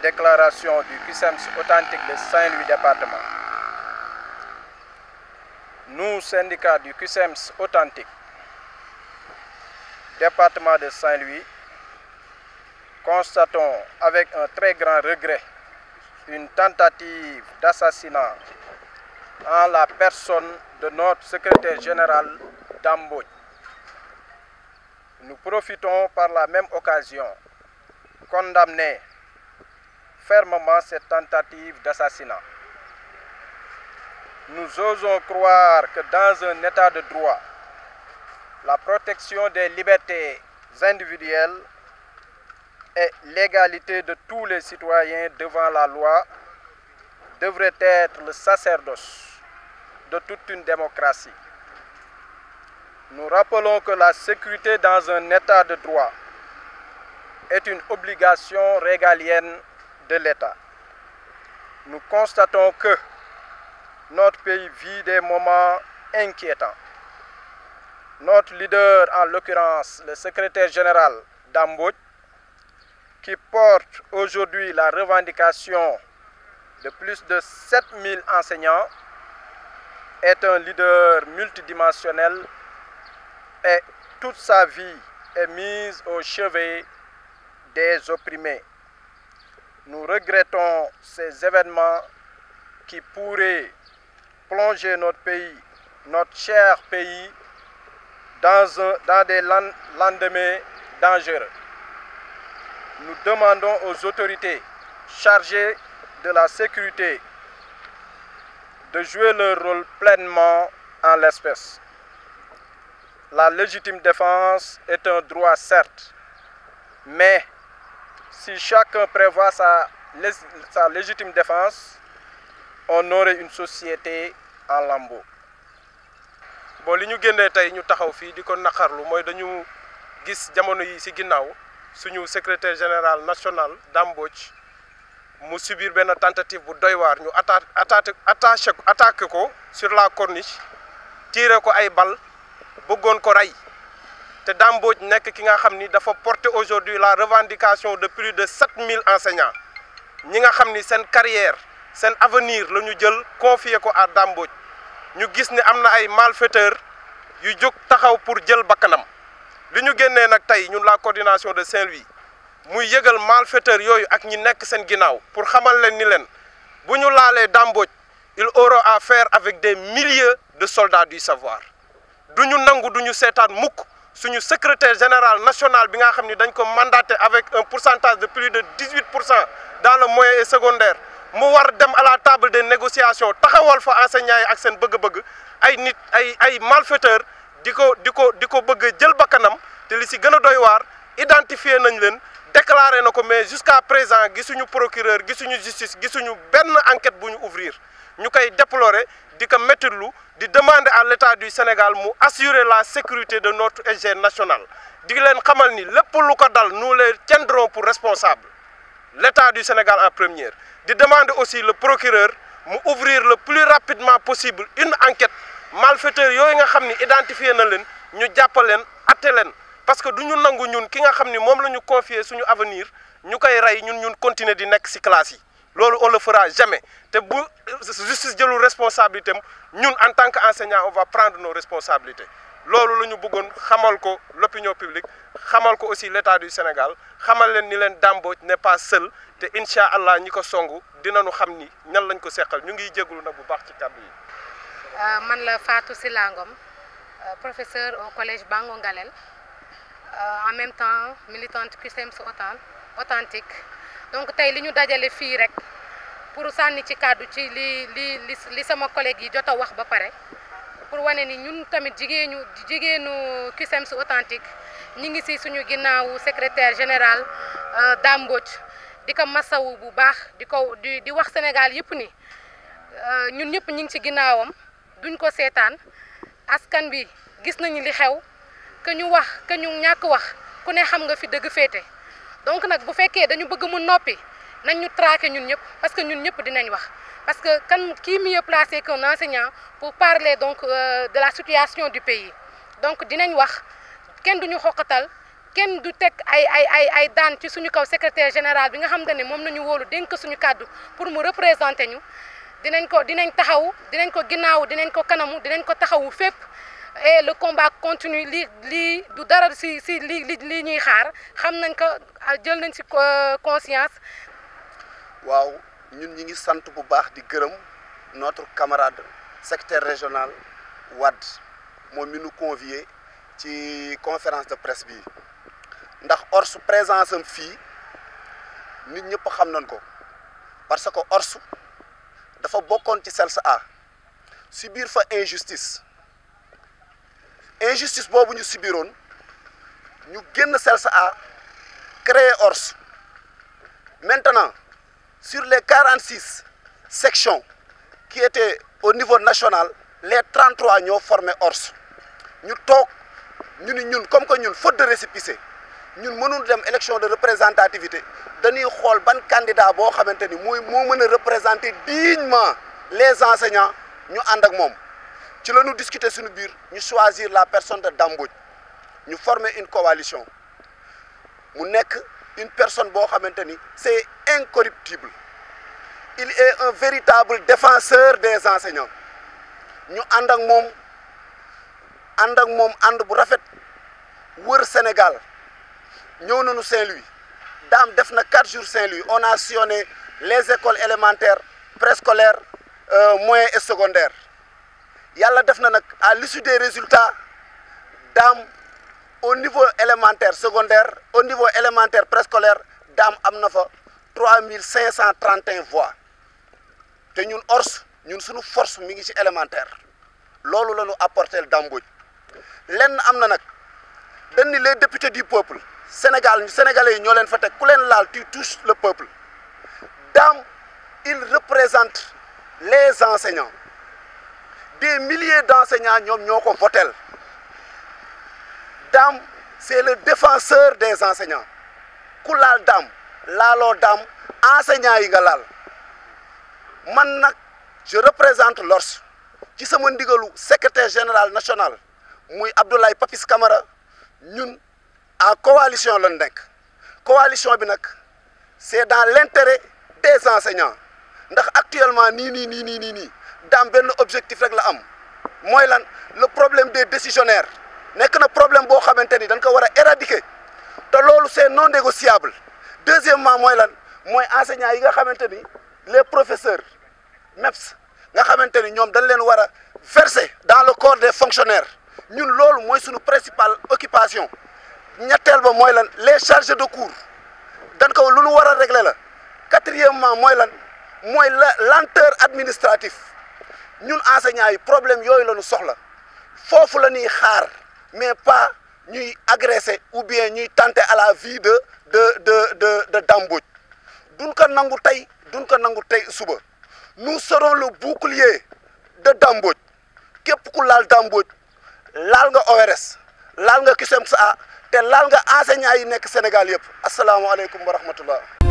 déclaration du CUSEMS authentique de Saint-Louis département. Nous, syndicats du CUSEMS authentique, département de Saint-Louis, constatons avec un très grand regret une tentative d'assassinat en la personne de notre secrétaire général Dame Mbodj. Nous profitons par la même occasion condamner fermement cette tentative d'assassinat. Nous osons croire que dans un état de droit, la protection des libertés individuelles et l'égalité de tous les citoyens devant la loi devrait être le sacerdoce de toute une démocratie. Nous rappelons que la sécurité dans un état de droit est une obligation régalienne de l'État. Nous constatons que notre pays vit des moments inquiétants. Notre leader, en l'occurrence le secrétaire général Dame Mbodj, qui porte aujourd'hui la revendication de plus de 7000 enseignants, est un leader multidimensionnel et toute sa vie est mise au chevet des opprimés. Nous regrettons ces événements qui pourraient plonger notre pays, notre cher pays, dans des lendemains dangereux. Nous demandons aux autorités chargées de la sécurité de jouer leur rôle pleinement en l'espèce. La légitime défense est un droit, certes, mais si chacun prévoit sa légitime défense, on aurait une société en lambeaux. Bon, li ñu génnee tey ñu taxaw fii di ko naqarlu mooy dañu gis jamono yi ci ginnaaw suñu secrétaire général national Dame Mbodj mu subir benn tentative bu doy waar ñu attaqué ko sur la corniche, tiré ko ay bal bëggoon ko rey te Dame Mbodj nekk ki nga xam ni dafa porter aujourd'hui la revendication de plus de 7000 enseignants ñi nga xam ni seen carrière seen avenir la ñu jël confier ko à Dame Mbodj. ñu gis ne am na ay malfaiteurs yu jóg taxaw pour jël bakkanam li ñu génnee nag tey ñun la coordination de Saint-Louis muy yëgal malfaiteurs yooyu ak ñi nekk seen ginnaaw pour xamal leen ni leen bu ñu laalee Dame Mbodj il aura à faire avec des milliers de soldats du savoir. du ñu nangu du ñu seetaan mukk suñu secrétaire général national bi nga xam ni dañ ko mandaté avec un pourcentage de plus de 18% dans le moyen et secondaire. mu war dem à la table des négociations taxawal fa enseignants yi ak seen bëgg-bëgg ay nit ay malfaiteurs di ko bëgg jël bakkanam te li si gën a doy waar identifier nañ leen déclaré na ko mais jusqu'à présent gisuñu procureur gisuñu justice gisuñu benn enquête bu ñu ouvrir ñu koy déplorer di ko méttilu di demander à l'État du Sénégal mu assurer la sécurité de notre SG national di leen xamal ni lépp lu ko dal nous les tiendrons pour responsable l'État du Sénégal en première. De demander aussi le procureur mu ouvrir le plus rapidement possible une enquête malfaiteur yooyu nga xam ni identifié na leen ñu jàppal leen atte leen parce que du ñu nangu ñun ki nga xam ni moom la ñu confier suñu avenir ñu koy rey ñun continuer di nekk ci classe yi loolu on le fera jamais te bu justice jëlul responsabilité am ñun en tant qu'enseignant on va prendre nos responsabilités loolu la ñu bëggoon xamal ko l'opinion publique xamal ko aussi l'État du Sénégal xamal leen ni leen Dame Mbodj n'est pas seul te incha allah ñi ko songu dinañu xam ni ñan lañ ko seqal ñu ngi jégalu nag bu baax ci kàddu yi. man la Fatou Sylla Ngom professeure au collège Bango Ngalel en même temps militante CUSEMS authentique donc tey li ñu dajale fii rek pour sànni ci kàddu ci li sama collègue yi jot a wax ba pare pour wane ni ñun tamit jigéenu CUSEMS authentique ñi ngi ci suñu ginnaawu secrétaire général Dame Mbodj di ko masawu bu baax di wax Sénégal yëpp ni ñun ñëpp ñi ngi ci ginnaawam duñ ko seetaan askan bi gis nañu li xew que ñu wax que ñu ñàkk wax ku ne xam nga fi dëgg féete donc nag bu fekkee dañu bëgg mu noppi nañ ñu traquer ñun ñëpp parce que ñun ñëpp dinañ wax parce que qui mieux placé qu'un enseignant pour parler donc de la situation du pays donc dinañ wax kenn duñu xoqatal kenn du teg ay daan ci suñu kaw secrétaire général bi nga xam ne moom nañu wóolu dénk suñu kàddu pour mu représenter ñu dinañ taxaw dinañ ko ginnaaw dinañ ko kanamu dinañ ko taxawu fépp et le combat continue lii du dara si lii ñuy xaar xam nañ ko jël nañ si conscience. waaw ñun ñi ngi sant bu baax di gërëm notre camarade secrétaire régional Wade moom mi nu convié ci conférence de presse bi ndax ORS présence am fii nit ñëpp xam nañ ko parce que ORS dafa bokkoon ci CELS A subir fa injustice boobu ñu subiroon ñu génn CELS A créer ORS maintenant sur les 46 sections qui étaient au niveau national les 33 ñoo formé ORS ñu toog ñu ni ñun comme que ñun faute de récépissé ñun mënul dem élection de représentativité dañuy xool ban candidat boo xamante ni moo mën a représenter dignement les enseignants ñu ànd ak moom ci la ñu discuter suñu biir ñu choisir la personne de Dame Mbodj ñu former une coalition mu nekk une personne boo xamante ni c'est incorruptible il est un véritable défenseur des enseignants ñu ànd ak moom ànd bu rafet wër Sénégal ñëw nañu Saint-Louis Dame def na 4 jours Saint-Louis on a sillonné les écoles élémentaires préscolaires moyens et secondaires yàlla def na nag à l'issue des résultats Dame au niveau élémentaire secondaire au niveau élémentaire préscolaire Dame am na fa 3531 voix te ñun ORS ñun suñu force mi ngi ci élémentaire loolu la ñu apporter Dame Mbodj lenn am na nag dañ ni les députés du peuple sénégalais yi ñoo leen fa teg ku leen laal tu touches le peuple Dame il représente les enseignants des milliers d'enseignants ñoom ñoo ko votel Dame c'est le défenseur des enseignants ku laal Dame laaloo Dame enseignants yi nga laal man nag je représente l'ORS ci sama ndigalu secrétaire général national muy Abdoulaye Papis Camara ñun en coalition lañ nekk coalition bi nag c'est dans l'intérêt des enseignants ndax actuellement nii Dame benn objectif rek la am mooy lan le problème des décisionnaires nekk na problème boo xamante ni dañ ko war a éradiquer te loolu c'est non négociable deuxièmement mooy lan mooy enseignants yi nga xamante ni les professeurs MEPS nga xamante ni ñoom dañ leen war a verser dans le corps des fonctionnaires ñun loolu mooy suñu principale occupation ñetteel ba mooy lan les chargés de cours dañ ko lu ñu war a régler la quatrièmement mooy lan mooy la lenteur administrative ñun enseignants yi problème yooyu la ñu soxla foofu la ñuy xaar mais pas ñuy agresser ou bien ñuy tenter à la vie de Dame Mbodj duñ ko nangu tey suba nous serons le bouclier de Dame Mbodj képp ku laal Dame Mbodj laal nga ORS laal nga CUSEMS A te laal nga enseignants yi nekk Sénégal yëpp asalaamaaleykum wa rahmatullah